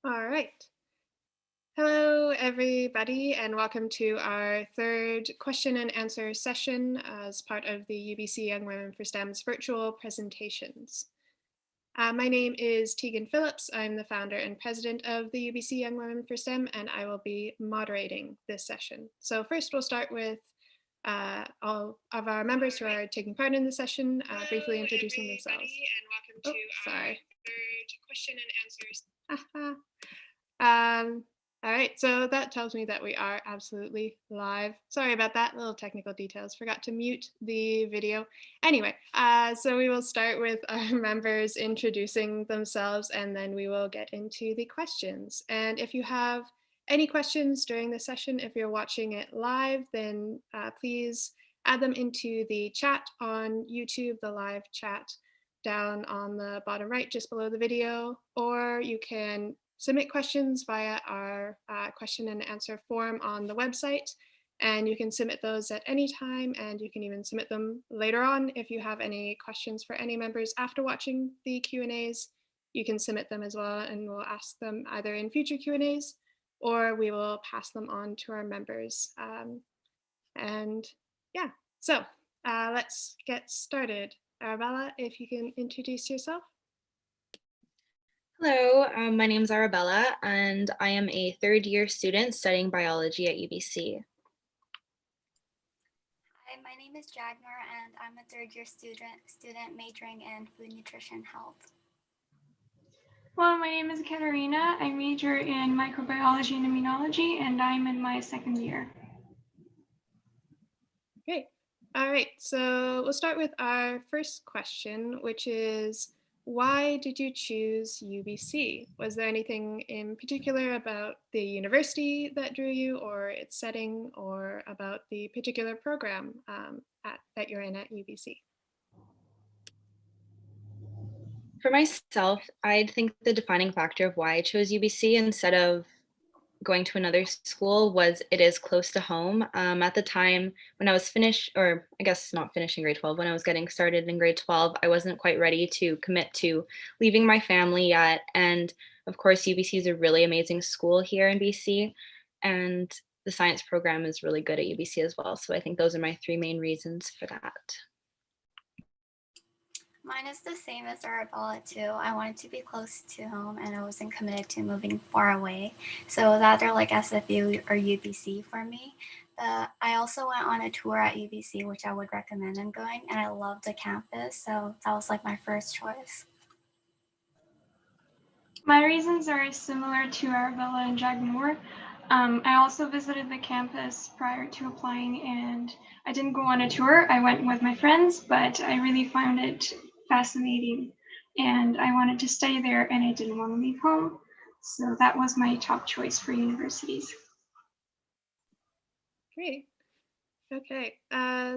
All right. Hello, everybody, and welcome to our third question and answer session as part of the UBC Young Women for STEM's virtual presentations. My name is Tegan Phillips. I'm the founder and president of the UBC Young Women for STEM, and I will be moderating this session. So first, we'll start with all of our members who are taking part in the session, briefly introducing themselves. And welcome to our third question and answers. All right, so that tells me that we are absolutely live. Sorry about that, little technical details. Forgot to mute the video. Anyway, so we will start with our members introducing themselves, and then we will get into the questions. And if you have any questions during the session, if you're watching it live, then please add them into the chat on YouTube, the live chat down on the bottom right, just below the video, or you can submit questions via our question and answer form on the website. And you can submit those at any time, and you can even submit them later on. If you have any questions for any members after watching the Q&As, you can submit them as well, and we'll ask them either in future Q&As, or we will pass them on to our members. And yeah, so let's get started. Arabella, if you can introduce yourself. Hello, my name is Arabella, and I am a third-year student studying biology at UBC. Hi, my name is Jagnar, and I'm a third-year student majoring in food nutrition health. Well, my name is Katerina. I major in microbiology and immunology, and I'm in my second year. Great. All right, so we'll start with our first question, which is, why did you choose UBC? Was there anything in particular about the university that drew you, or its setting, or about the particular program that you're in at UBC? For myself, I think the defining factor of why I chose UBC instead of going to another school was it is close to home. At the time when I was finished, or I guess not finishing grade 12, when I was getting started in grade 12, I wasn't quite ready to commit to leaving my family yet. And of course, UBC is a really amazing school here in BC, and the science program is really good at UBC as well. So I think those are my three main reasons for that. Mine is the same as Arabella too. I wanted to be close to home, and I wasn't committed to moving far away. So it was either like SFU or UBC for me. I also went on a tour at UBC, which I would recommend and going, and I loved the campus. So that was like my first choice. My reasons are similar to Arabella and Jagmore. I also visited the campus prior to applying, and I didn't go on a tour. I went with my friends, but I really found it fascinating, and I wanted to stay there, and I didn't want to leave home. So that was my top choice for universities. Great. Okay,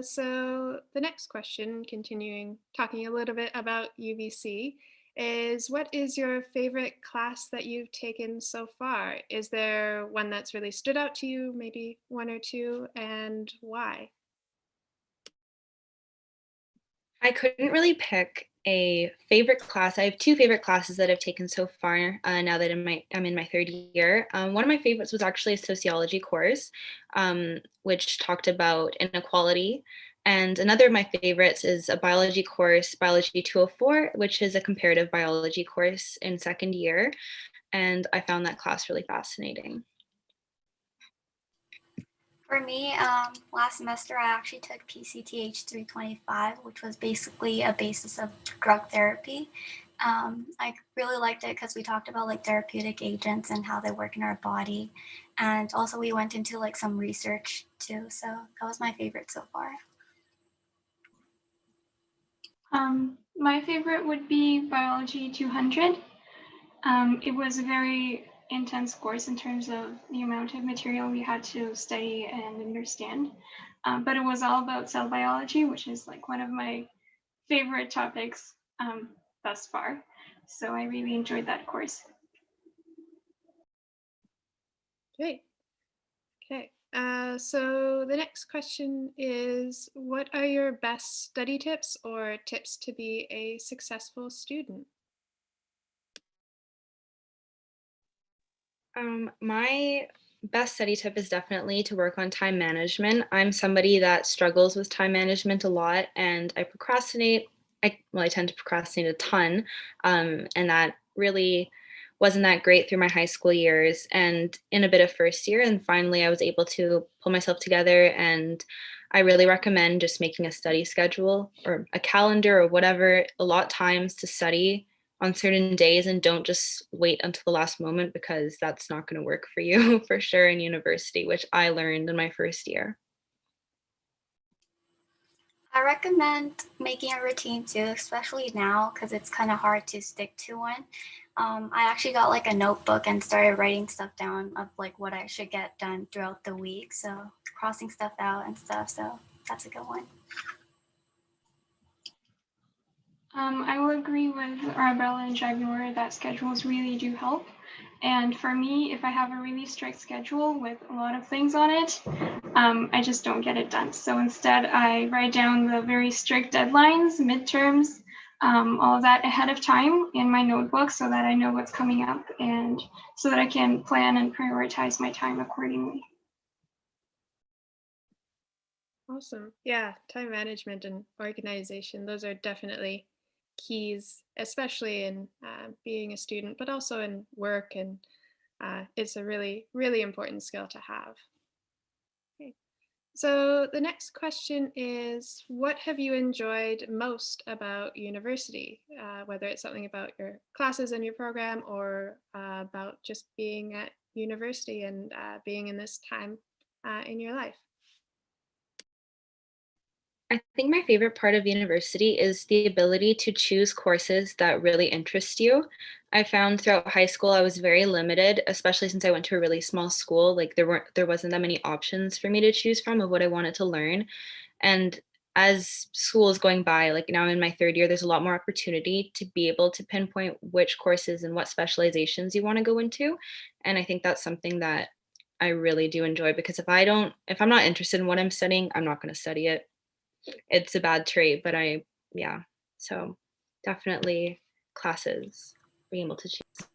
so the next question, continuing talking a little bit about UBC, is what is your favorite class that you've taken so far? Is there one that's really stood out to you, maybe one or two, and why? I couldn't really pick a favorite class. I have two favorite classes that I've taken so far. Now that I'm in my third year, one of my favorites was actually a sociology course, which talked about inequality. And another of my favorites is a biology course, Biology 204, which is a comparative biology course in second year. And I found that class really fascinating. For me, last semester I actually took PCTH 325, which was basically a basis of drug therapy. I really liked it because we talked about like therapeutic agents and how they work in our body, and also we went into like some research too. So that was my favorite so far. My favorite would be Biology 200. It was a very intense course in terms of the amount of material we had to study and understand. But it was all about cell biology, which is like one of my favorite topics thus far. So I really enjoyed that course. Great. Okay, so the next question is, what are your best study tips or tips to be a successful student? My best study tip is definitely to work on time management. I'm somebody that struggles with time management a lot and I procrastinate. I tend to procrastinate a ton. And that really wasn't that great through my high school years and in a bit of first year. And finally, I was able to pull myself together. And I really recommend just making a study schedule or a calendar or whatever, allot times to study on certain days and don't just wait until the last moment because that's not going to work for you for sure in university, which I learned in my first year. I recommend making a routine too, especially now because it's kind of hard to stick to one. I actually got like a notebook and started writing stuff down of like what I should get done throughout the week. So crossing stuff out and stuff. So that's a good one. I will agree with Arabella and Jaguar that schedules really do help. And for me, if I have a really strict schedule with a lot of things on it, I just don't get it done. So instead, I write down the very strict deadlines, midterms, all of that ahead of time in my notebook so that I know what's coming up and so that I can plan and prioritize my time accordingly. Awesome. Yeah, time management and organization, those are definitely keys, especially in being a student, but also in work. And it's a really, really important skill to have. Okay. So the next question is, what have you enjoyed most about university? Whether it's something about your classes and your program or about just being at university and being in this time in your life. I think my favorite part of university is the ability to choose courses that really interest you. I found throughout high school I was very limited, especially since I went to a really small school. Like there wasn't that many options for me to choose from of what I wanted to learn. And as school is going by, like now in my third year, there's a lot more opportunity to be able to pinpoint which courses and what specializations you want to go into. And I think that's something that I really do enjoy because if I'm not interested in what I'm studying, I'm not going to study it. It's a bad trait, but yeah. So definitely classes, being able to choose.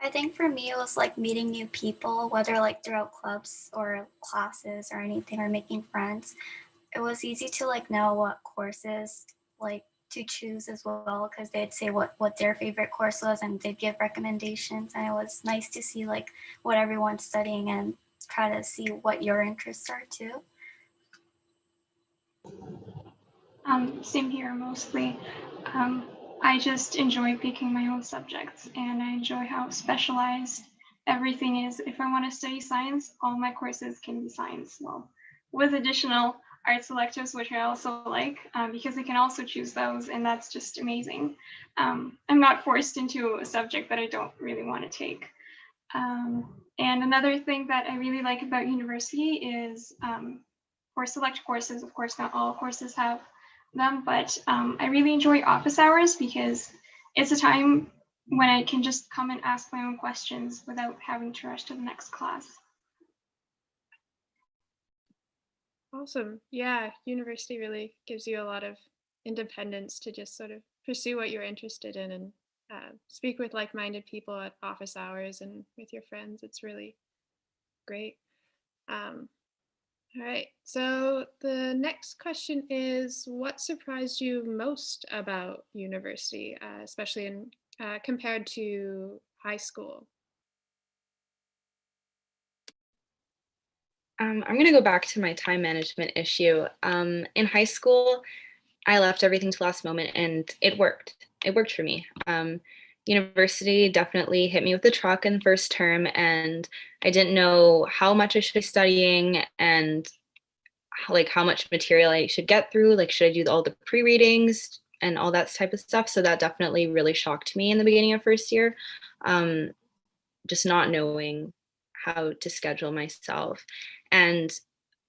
I think for me, it was like meeting new people, whether like throughout clubs or classes or anything, or making friends. It was easy to like know what courses like to choose as well because they'd say what their favorite course was and they'd give recommendations, and it was nice to see like what everyone's studying and try to see what your interests are too. Same here mostly. Um, I just enjoy picking my own subjects and I enjoy how specialized everything is. If I want to study science, all my courses can be science. Well, with additional arts electives, which I also like because I can also choose those, and that's just amazing. I'm not forced into a subject that I don't really want to take. And another thing that I really like about university is for select courses, of course, not all courses have them, but I really enjoy office hours because it's a time when I can just come and ask my own questions without having to rush to the next class. Awesome. Yeah, university really gives you a lot of independence to just sort of pursue what you're interested in and speak with like-minded people at office hours and with your friends. It's really great. Um, all right. So the next question is, what surprised you most about university, especially in compared to high school? I'm going to go back to my time management issue. In high school, I left everything to last moment and it worked. It worked for me. University definitely hit me with the truck in the first term and I didn't know how much I should be studying and like how much material I should get through. Like, should I do all the pre-readings and all that type of stuff? So that definitely really shocked me in the beginning of first year. Just not knowing how to schedule myself. And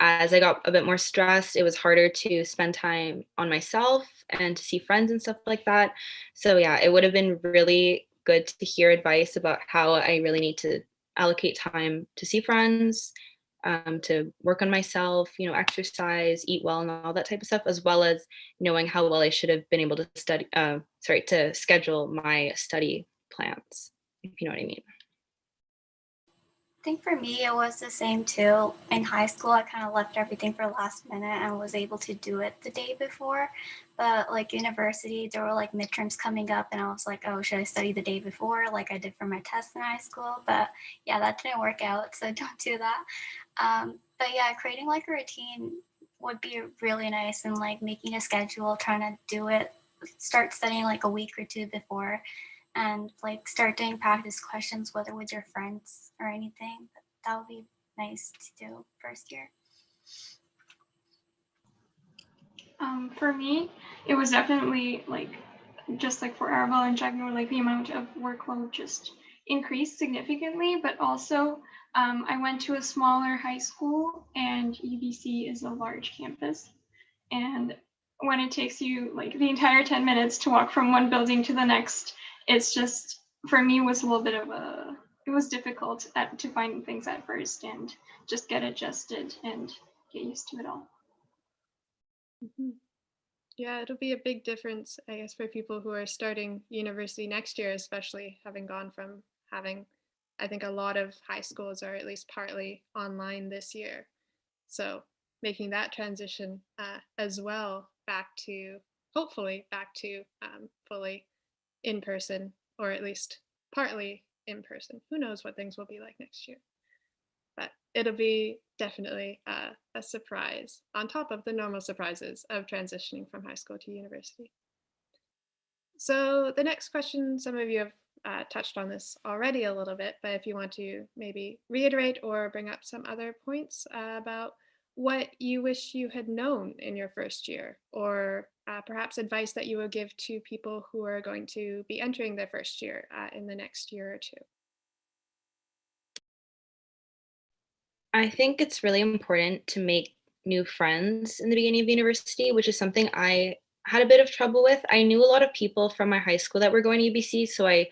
as I got a bit more stressed, it was harder to spend time on myself and to see friends and stuff like that. So yeah, it would have been really good to hear advice about how I really need to allocate time to see friends, to work on myself, exercise, eat well, and all that type of stuff, as well as knowing how well I should have been able to to schedule my study plans, if you know what I mean. I think for me, it was the same too. In high school, I kind of left everything for last minute and was able to do it the day before. But like university, there were like midterms coming up, and I was like, oh, should I study the day before, like I did for my test in high school? But yeah, that didn't work out, so don't do that. But yeah, creating like a routine would be really nice, and like making a schedule, trying to do it, start studying like a week or two before, and like start doing practice questions, whether with your friends or anything. That would be nice to do first year. For me, it was definitely like, just like for Arabelle and Jagnor, like the amount of workload just increased significantly, but also I went to a smaller high school and UBC is a large campus. And when it takes you like the entire 10 minutes to walk from one building to the next, it's just, for me, was a little bit of it was difficult to find things at first and just get adjusted and get used to it all. Mhm. Yeah, it'll be a big difference, I guess, for people who are starting university next year, especially having gone from having, I think a lot of high schools are at least partly online this year. So making that transition as well back to, hopefully back to fully in person, or at least partly in person. Who knows what things will be like next year? But it'll be definitely a surprise on top of the normal surprises of transitioning from high school to university. So the next question, some of you have touched on this already a little bit, but if you want to maybe reiterate or bring up some other points about what you wish you had known in your first year, or perhaps advice that you would give to people who are going to be entering their first year in the next year or two. I think it's really important to make new friends in the beginning of university, which is something I had a bit of trouble with. I knew a lot of people from my high school that were going to UBC, so I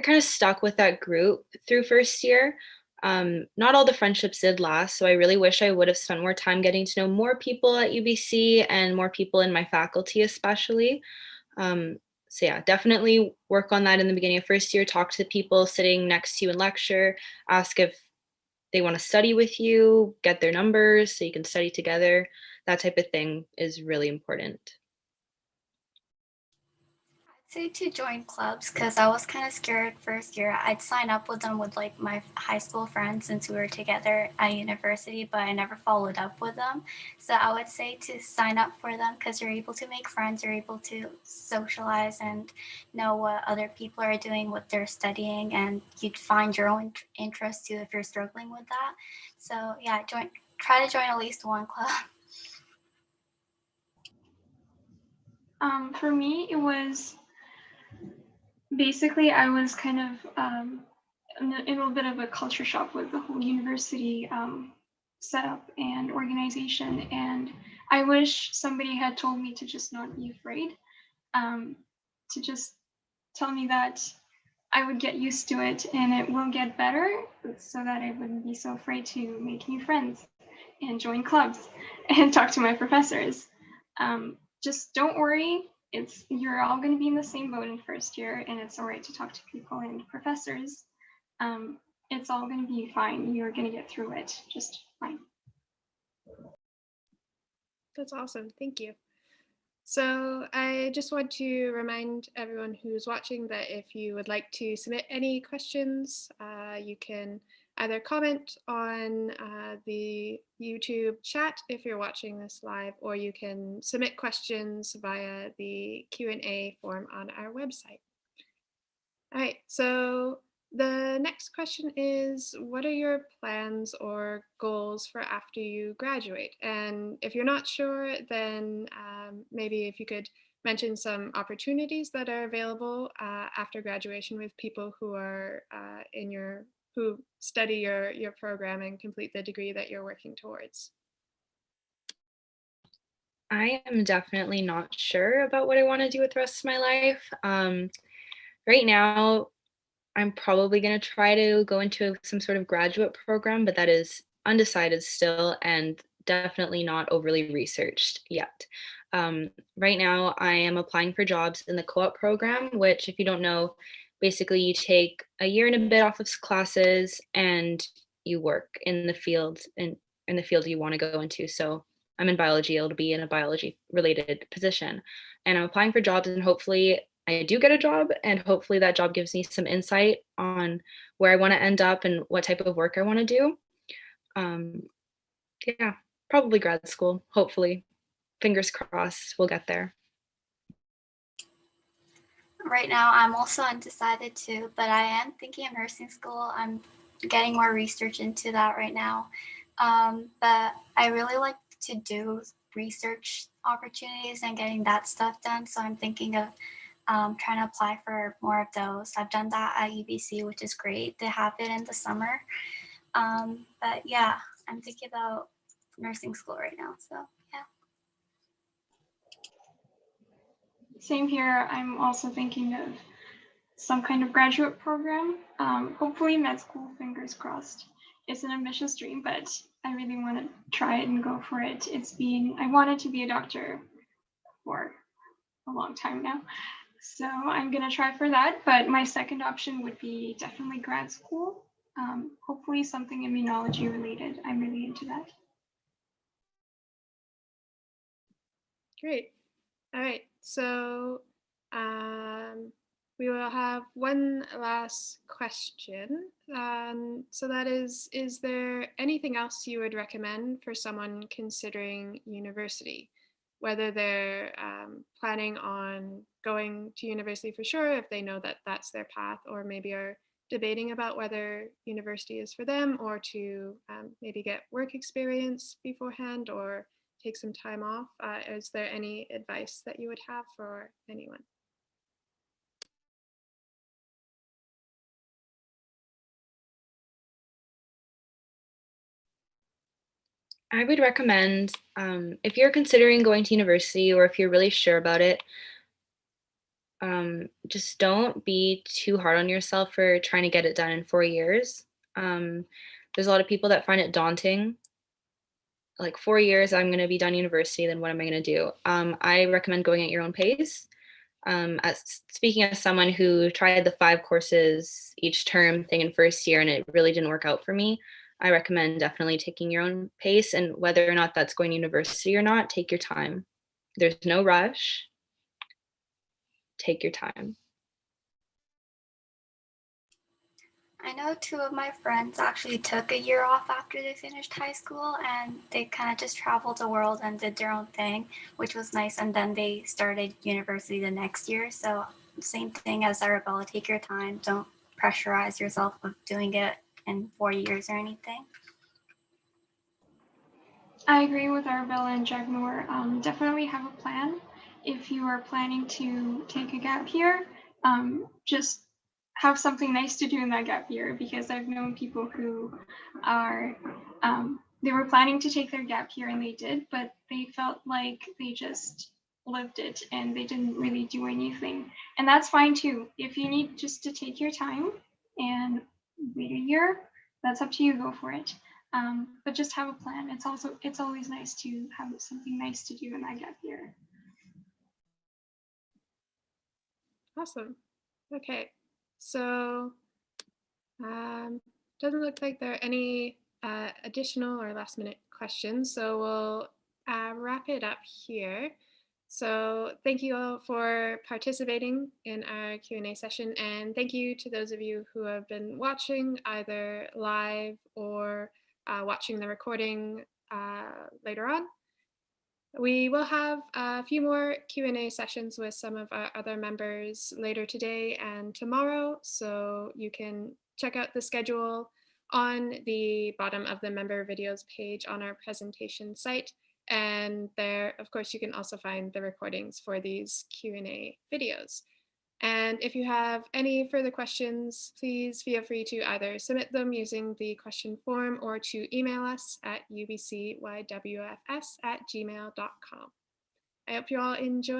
kind of stuck with that group through first year. Not all the friendships did last, so I really wish I would have spent more time getting to know more people at UBC and more people in my faculty, especially. So yeah, definitely work on that in the beginning of first year. Talk to the people sitting next to you in lecture. Ask if they want to study with you, get their numbers so you can study together. That type of thing is really important. I'd say to join clubs because I was kind of scared first year. I'd sign up with them with like my high school friends since we were together at university, but I never followed up with them. So I would say to sign up for them because you're able to make friends, you're able to socialize and know what other people are doing, what they're studying, and you'd find your own interest too if you're struggling with that. So yeah, try to join at least one club. For me, it was basically, I was kind of in a little bit of a culture shock with the whole university setup and organization. And I wish somebody had told me to just not be afraid, to just tell me that I would get used to it and it will get better, so that I wouldn't be so afraid to make new friends and join clubs and talk to my professors. Just don't worry. You're all going to be in the same boat in first year, and it's all right to talk to people and professors. It's all going to be fine. You're going to get through it just fine. That's awesome. Thank you. So I just want to remind everyone who's watching that if you would like to submit any questions, you can either comment on the YouTube chat if you're watching this live, or you can submit questions via the Q&A form on our website. All right, so the next question is, what are your plans or goals for after you graduate? And if you're not sure, then maybe if you could mention some opportunities that are available after graduation with people who are who study your program and complete the degree that you're working towards. I am definitely not sure about what I want to do with the rest of my life. Right now, I'm probably going to try to go into some sort of graduate program, but that is undecided still and definitely not overly researched yet. Right now, I am applying for jobs in the co-op program, which, if you don't know, basically you take a year and a bit off of classes and you work in the field and in the field you want to go into. So I'm in biology, it'll be in a biology related position. And I'm applying for jobs, and hopefully I do get a job, and hopefully that job gives me some insight on where I want to end up and what type of work I want to do. Um, yeah, probably grad school, hopefully. Fingers crossed we'll get there. Right now, I'm also undecided too, but I am thinking of nursing school. I'm getting more research into that right now. But I really like to do research opportunities and getting that stuff done. So I'm thinking of trying to apply for more of those. I've done that at UBC, which is great. They have it in the summer. But yeah, I'm thinking about nursing school right now. So yeah. Same here. I'm also thinking of some kind of graduate program. Hopefully med school, fingers crossed. It's an ambitious dream, but I really want to try it and go for it. I wanted to be a doctor for a long time now. So I'm gonna try for that, but my second option would be definitely grad school. Hopefully something immunology related. I'm really into that. Great. All right. So we will have one last question. So that is there anything else you would recommend for someone considering university? Whether they're planning on going to university for sure, if they know that that's their path, or maybe are debating about whether university is for them, or to maybe get work experience beforehand, or take some time off. Is there any advice that you would have for anyone? I would recommend, if you're considering going to university or if you're really sure about it, just don't be too hard on yourself for trying to get it done in 4 years. There's a lot of people that find it daunting. Like 4 years, I'm going to be done university, then what am I going to do? I recommend going at your own pace. Speaking as someone who tried the 5 courses each term thing in first year and it really didn't work out for me, I recommend definitely taking your own pace, and whether or not that's going to university or not, take your time. There's no rush. Take your time. I know two of my friends actually took a year off after they finished high school, and they kind of just traveled the world and did their own thing, which was nice. And then they started university the next year. So same thing as Arabella, take your time. Don't pressurize yourself with doing it in 4 years or anything. I agree with Arabella and Jagmoor. Definitely have a plan. If you are planning to take a gap year, just have something nice to do in that gap year, because I've known people who are, they were planning to take their gap year and they did, but they felt like they just lived it and they didn't really do anything. And that's fine too. If you need just to take your time and wait a year, that's up to you, go for it. But just have a plan. It's always nice to have something nice to do in that gap year. Awesome. Okay. So doesn't look like there are any additional or last minute questions. So we'll wrap it up here. So thank you all for participating in our Q&A session, and thank you to those of you who have been watching either live or watching the recording later on. We will have a few more Q&A sessions with some of our other members later today and tomorrow, so you can check out the schedule on the bottom of the member videos page on our presentation site. And there, of course, you can also find the recordings for these Q&A videos. And if you have any further questions, please feel free to either submit them using the question form or to email us at ubcywfs@gmail.com. I hope you all enjoy